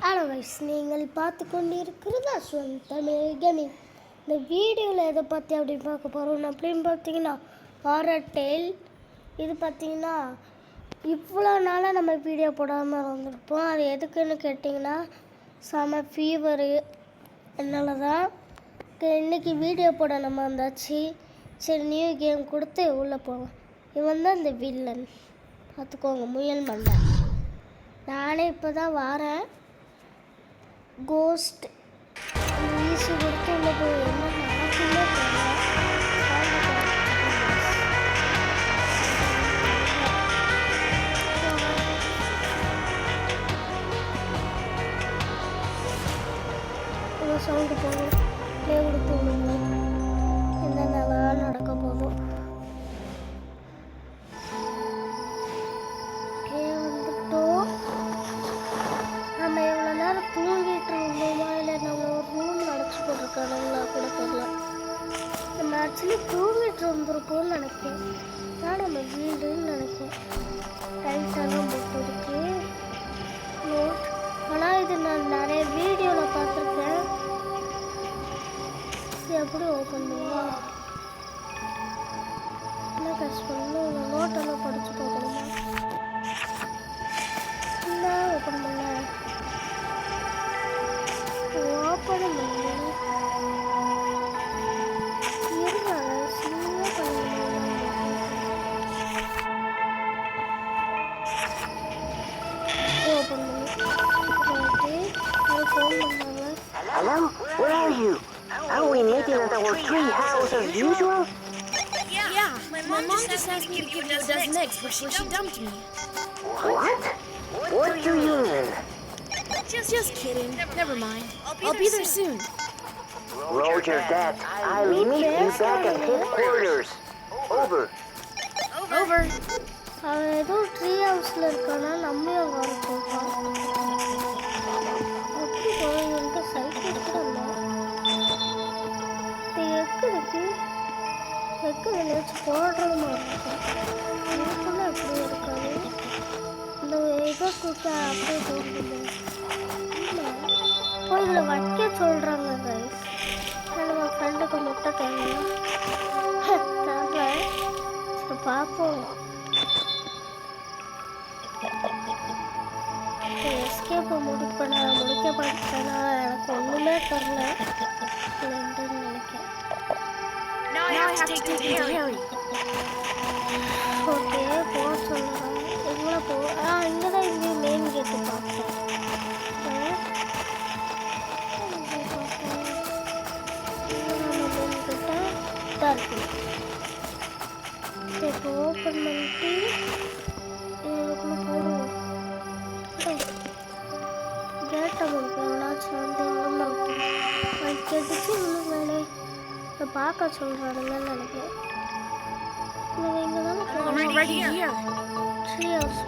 Hello guys, நீங்கள் பார்த்து கொண்டு இருக்கிறதா தமிழ் கேமிங். இந்த வீடியோவில் எதை பற்றி அப்படி பார்க்க போகிறோம் அப்படின்னு பார்த்தீங்கன்னா ஹாரர் டேல். இது பார்த்தீங்கன்னா இவ்வளோ நாளாக நம்ம வீடியோ போடாமல் வந்திருப்போம். அது எதுக்குன்னு கேட்டிங்கன்னா செம ஃபீவரு அதனால தான் இன்றைக்கி வீடியோ போட நம்ம வந்தாச்சு. சரி, நியூ கேம் கொடுத்து உள்ளே போவோம். இவன் தான் இந்த வில்லன், பார்த்துக்கோங்க, முயல் மண்டை. நானே இப்போ தான் வாரேன். கோஸ்ட் ஈஸி கொடுத்து உள்ள போய் என்ன நடக்குமே தெரியல. சவுண்டு போகும், ப்ளே கொடுத்து விடுங்க. என்னென்னலாம் நடக்க போதும். நம்ம எவ்வளோ நேரம் தூங்கிட்டு இருந்தோமா இல்லை நம்ம ஒரு ரூம் அடைச்சி போட்டிருக்காங்களா கூட தெரியல. நம்ம ஆக்சுவலி தூங்கிட்டு இருந்திருக்கோம்னு நினைக்கிறேன். நான் நம்ம வீடுன்னு நினைக்கிறேன். டைட்டெல்லாம் போட்டுருக்கு நோட். ஆனால் இது நான் நிறைய வீடியோவில் பார்த்துருக்கேன். எப்படி ஓப்பன் பண்ணுவோம்? என்ன கஷ்டம் பண்ணணும்? இந்த நோட்டெல்லாம் படித்து பார்க்கணுமா? என்ன ஓப்பன் பண்ண open Hello? Where are you? Are we meeting at our tree house as usual? Yeah. My mom just asked me to give you a dozen eggs before she dumped me. What? What do you mean? Just kidding. Never mind. I'll be there soon. Roger that. I'll meet you back at headquarters. Over. Over. அவன் ஏதோ tree ஹவுஸில் இருக்கானா, நம்மளும் வர போகிறோம். எப்படி போகிறவங்க cycle இருக்கிறோம்னா egg இருக்கு. எக்கு வெளியாச்சு போடுறது மாதிரி இருக்கும். இதுக்குள்ள எப்படி இருக்காது. இந்த இதை தூக்கி அப்படியே போடுறது இதில் வைக்க சொல்கிறாங்க கைஸ். நம்ம ஃப்ரெண்டுக்கு முட்டை தேவையா தேவை. சரி பார்ப்போம். எஸ்கேப்பை முடிக்க பார்த்தேன்னா எனக்கு ஒன்றுமே தெரில. என்னன்னு நினைக்கிறேன். Now I have to take Harry. Okay, போக சொல்லுறாங்க. எங்கே போ? இங்கே தான் இங்கே மெயின் கேட்டு பார்த்தேன். இப்போ ஓப்பன் பண்ணிட்டு இதுக்குள்ள போடுவோம். கேட்டை முடிப்போம். எவ்வளோச்சும் வந்து எவ்வளோ கேட்டுச்சு இன்னும் வேலை இப்போ பார்க்க சொல்கிறானுங்கன்னு நினைக்கிறேன். இங்கே தானே ட்ரீ ஹவுஸ்.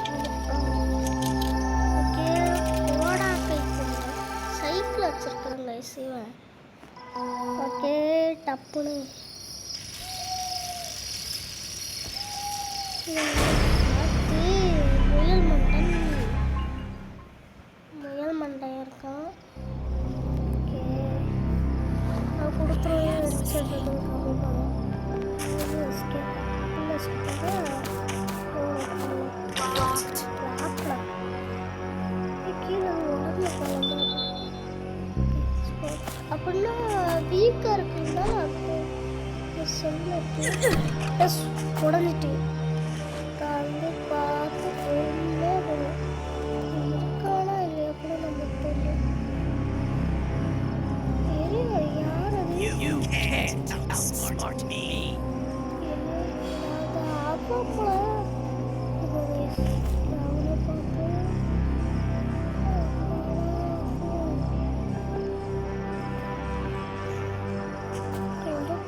ஓகே, ஓடா கைக்குள்ள சைக்கிள் வச்சுருக்காங்க சிவன். ஓகே, டப்புன்னு பார்த்து முயல் மண்டை இருக்கான். ஓகே, நான் கொடுத்துருவேன். கம்மி பண்ணுவோம். கீழே உடனே அப்படின்னா வீக்காக இருக்குங்களா? சொல்ல உடஞ்சிட்டு வந்து பார்த்து இருக்கானா இல்லையா கூட நம்ம தெரியும். யார் அது?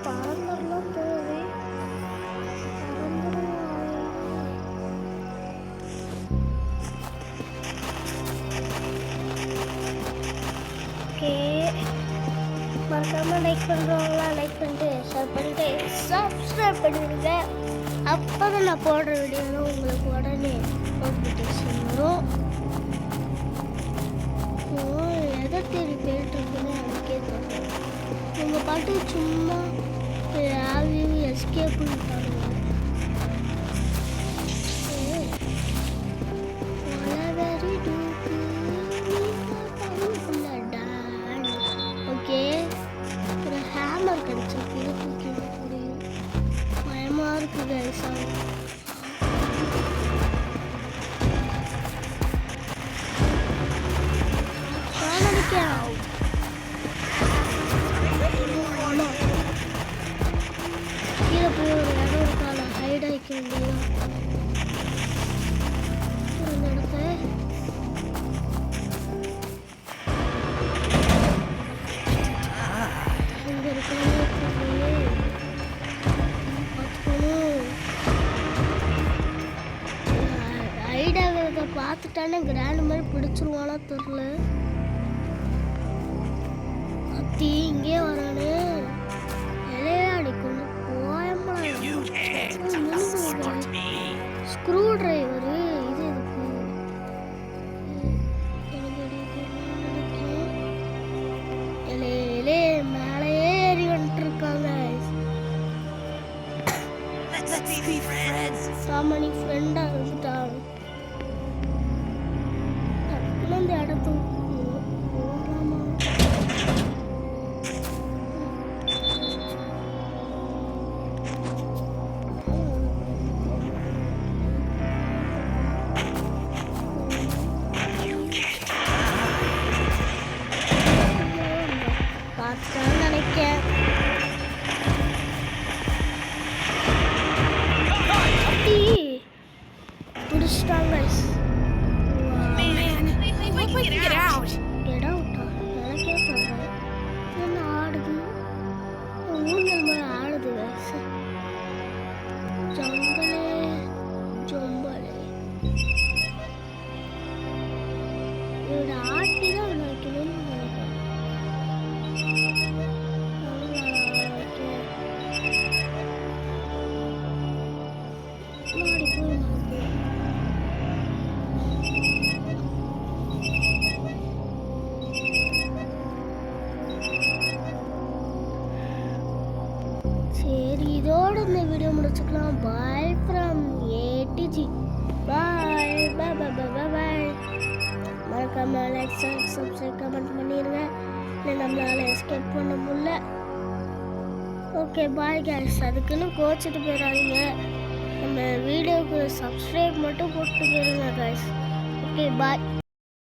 பறந்துடலாம் போவே. ஓகே, மறக்காமல் லைக் பண்ணுறவங்களா லைக் பண்ணிட்டு ஷேர் பண்ணிட்டு சப்ஸ்கிரைப் பண்ணிவிடுங்க. அப்போ தான் நான் போடுற வீடியோவில் உங்களுக்கு உடனே நோட்டிஃபிகேஷன் வரும். எதை தேடி போயிட்டு இருக்குன்னு எனக்கே தெரியல. உங்க பாட்டு சும்மா எஸ்கேப் பண்ணிட்டாங்க. ஓகே, ஒரு ஹேமர் கிடைச்சிருக்கு. இதை தூக்கி முடியும். பயமா இருக்கு guys. கீழே போய் ஒரு இடம் இருக்கால, ஹைட் ஆகிக்க வேண்டியதான். இந்த இடத்த இங்க இருக்கானே பார்த்துக்கணும். ஹைட் ஆகிறத பார்த்துட்டானே கிராண்ட் மாதிரி பிடிச்சிருவானா தெரியல. கத்தி இங்கே வரானே, இலையாடிக்கொண்டு ஸ்க்ரூ டிரைவரு. இது இலையிலே மேலேயே ஏறி வந்துட்டு இருக்காங்க. சாமணி ஃப்ரெண்டா இருந்துட்டான். டக்குனு இந்த இடத்துக்கு போகலாமா? பார்த்துட்டான்னு நினைக்கிறேன். பிடிச்சிட்டாங்க. Get out! Get out? எனக்கே சொல்றேன். என்ன ஆடுது? ஊஞ்சல் மாதிரி ஆடுது guys. ஜம்பலே ஜம்பலே. இதோட ஆட்டி தான் வைக்கணும்னு நினைக்கிறேன். மாடி போய் சரி, இதோட இந்த வீடியோ முடிச்சுக்கலாம். Bye from ATG. பாய் பாய் பாய் பாய் பாய். மறக்காம லைக் சப்ஸ்கிரைப் கமெண்ட் பண்ணிடுங்க. இல்லை நம்மளால எஸ்கேப் பண்ண முடியல. Okay bye guys. அதுக்குன்னு கோச்சிட்டு போயிடாதீங்க. நம்ம வீடியோவுக்கு சப்ஸ்கிரைப் மட்டும் போட்டு போயிடுங்க guys. Okay bye.